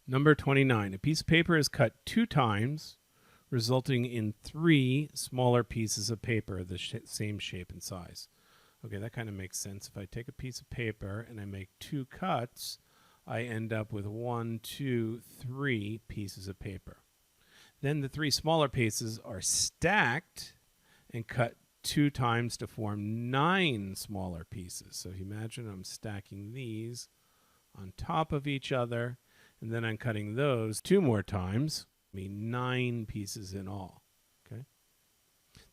Number 29. A piece of paper is cut 2 times, resulting in 3 smaller pieces of paper of the same shape and size. Okay, that kind of makes sense. If I take a piece of paper and I make 2 cuts, I end up with 1, 2, 3 pieces of paper. Then the 3 smaller pieces are stacked and cut 2 times to form 9 smaller pieces. So if you imagine I'm stacking these on top of each other, and then I'm cutting those 2 more times, I mean 9 pieces in all. Okay.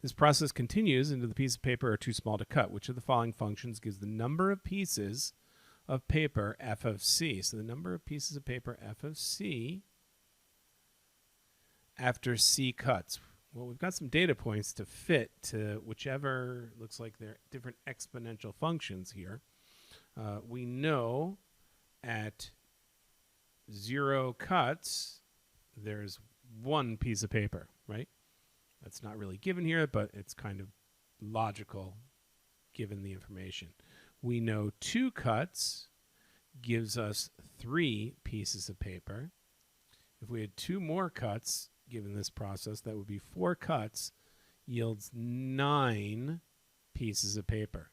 This process continues until the pieces of paper are too small to cut. Which of the following functions gives the number of pieces of paper f of c? So the number of pieces of paper f of c after c cuts. Well, we've got some data points to fit to whichever looks like they're different exponential functions here. We know at 0 cuts, there's 1 piece of paper, right? That's not really given here, but it's kind of logical given the information. We know 2 cuts gives us 3 pieces of paper. If we had 2 more cuts, given this process, that would be 4 cuts, yields 9 pieces of paper.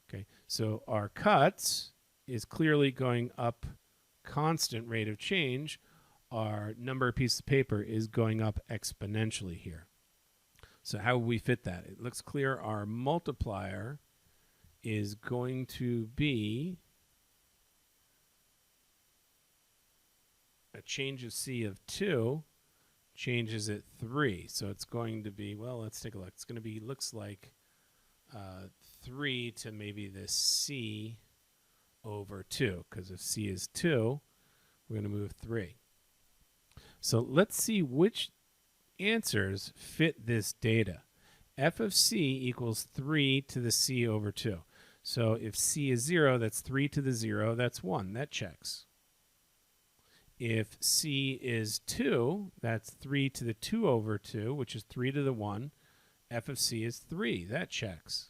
Okay, so our cuts is clearly going up constant rate of change. Our number of pieces of paper is going up exponentially here. So how would we fit that? It looks clear our multiplier is going to be a change of c of 2 changes at 3. So it's going to be, well, let's take a look. It's going to be, looks like 3 to maybe this c over 2, because if c is 2, we're going to move 3. So let's see which answers fit this data. F of c equals 3 to the c over 2. So if c is 0, that's 3 to the 0, that's 1. That checks. If c is 2, that's 3 to the 2 over 2, which is 3 to the 1. F of c is 3. That checks.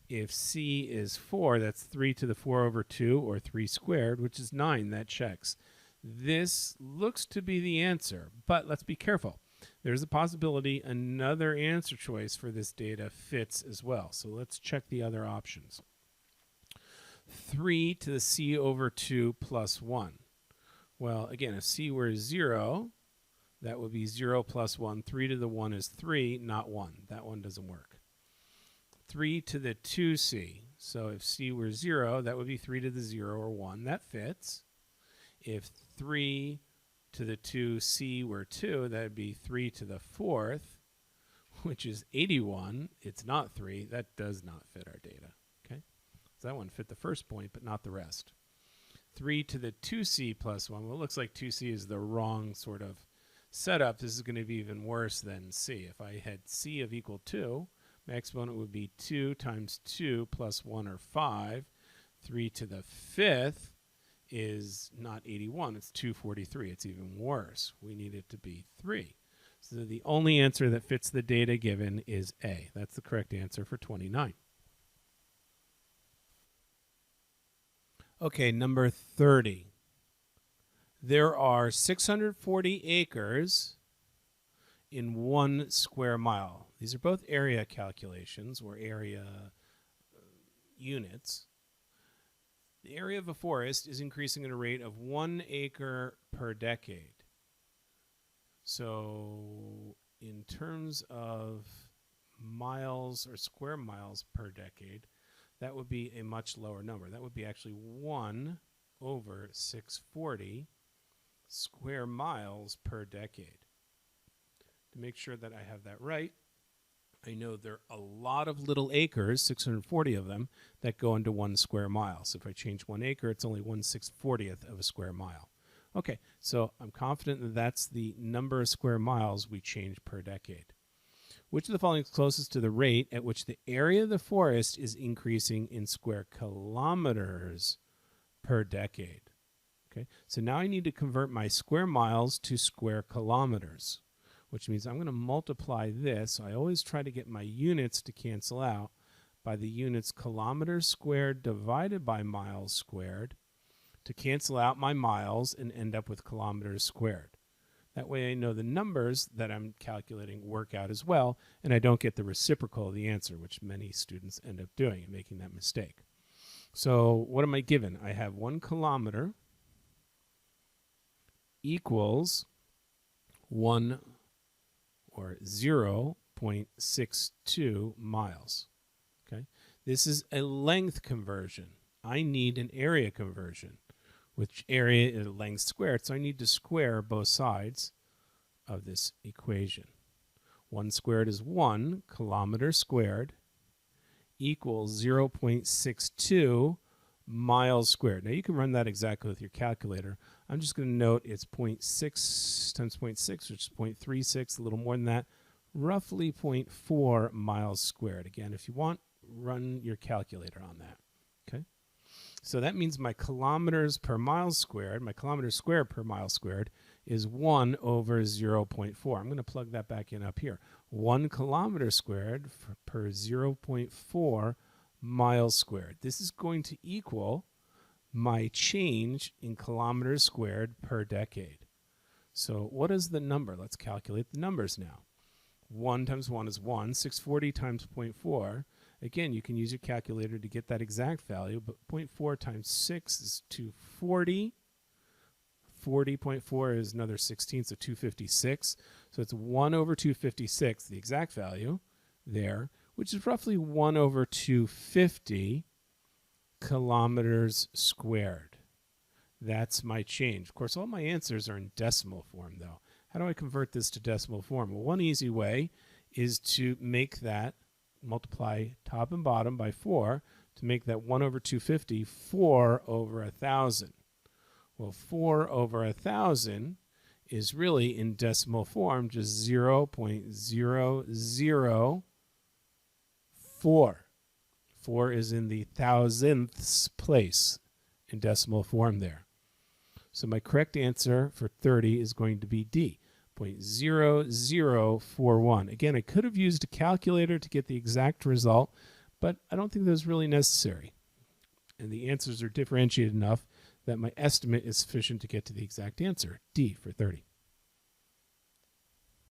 If c is 4, that's 3 to the 4 over 2, or 3 squared, which is 9. That checks. This looks to be the answer, but let's be careful. There's a possibility another answer choice for this data fits as well. So let's check the other options. 3 to the c over 2 plus 1. Well, again, if c were 0, that would be 0 plus 1. 3 to the 1 is 3, not 1. That one doesn't work. 3 to the 2c. So if c were 0, that would be 3 to the 0 or 1. That fits. If 3 to the 2c were 2, that would be 3 to the 4th, which is 81. It's not 3. That does not fit our data. Okay, so that one fit the first point, but not the rest. 3 to the 2c plus 1. Well, it looks like 2c is the wrong sort of setup. This is going to be even worse than c. If I had c of equal 2, my exponent would be 2 times 2 plus 1, or 5. 3 to the 5th is not 81. It's 243. It's even worse. We need it to be 3. So the only answer that fits the data given is A. That's the correct answer for 29. Okay, number 30. There are 640 acres in 1 square mile. These are both area calculations, or area units. The area of a forest is increasing at a rate of 1 acre per decade. So in terms of miles or square miles per decade, that would be a much lower number. That would be actually 1 over 640 square miles per decade. To make sure that I have that right, I know there are a lot of little acres, 640 of them, that go into 1 square mile. So if I change 1 acre, it's only 1/640th of a square mile. Okay, so I'm confident that that's the number of square miles we change per decade. Which of the following is closest to the rate at which the area of the forest is increasing in square kilometers per decade? Okay, so now I need to convert my square miles to square kilometers, which means I'm going to multiply this. I always try to get my units to cancel out by the units kilometers squared divided by miles squared to cancel out my miles and end up with kilometers squared. That way I know the numbers that I'm calculating work out as well, and I don't get the reciprocal of the answer, which many students end up doing and making that mistake. So what am I given? I have 1 kilometer equals 1 or 0.62 miles. Okay, this is a length conversion. I need an area conversion, which area is length squared, so I need to square both sides of this equation. 1 squared is 1 kilometer squared equals 0.62 miles squared. Now you can run that exactly with your calculator. I'm just going to note it's 0.6 times 0.6, which is 0.36, a little more than that, roughly 0.4 miles squared. Again, if you want, run your calculator on that. Okay, so that means my kilometers per mile squared, my kilometers squared per mile squared is 1 over 0.4. I'm going to plug that back in up here. 1 kilometer squared per 0.4 miles squared. This is going to equal my change in kilometers squared per decade. So what is the number? Let's calculate the numbers now. 1 times 1 is 1. 640 times 0.4. Again, you can use your calculator to get that exact value, but 0.4 times 6 is 240. 40.4 is another 16, so 256. So it's 1 over 256, the exact value there, which is roughly 1 over 250 kilometers squared. That's my change. Of course, all my answers are in decimal form, though. How do I convert this to decimal form? Well, one easy way is to make that, multiply top and bottom by 4 to make that 1 over 250 4 over 1,000. Well, 4 over 1,000 is really in decimal form just 0.004. 4 is in the thousandths place in decimal form there. So my correct answer for 30 is going to be D, 0.0041. Again, I could have used a calculator to get the exact result, but I don't think that was really necessary. And the answers are differentiated enough that my estimate is sufficient to get to the exact answer, D for 30.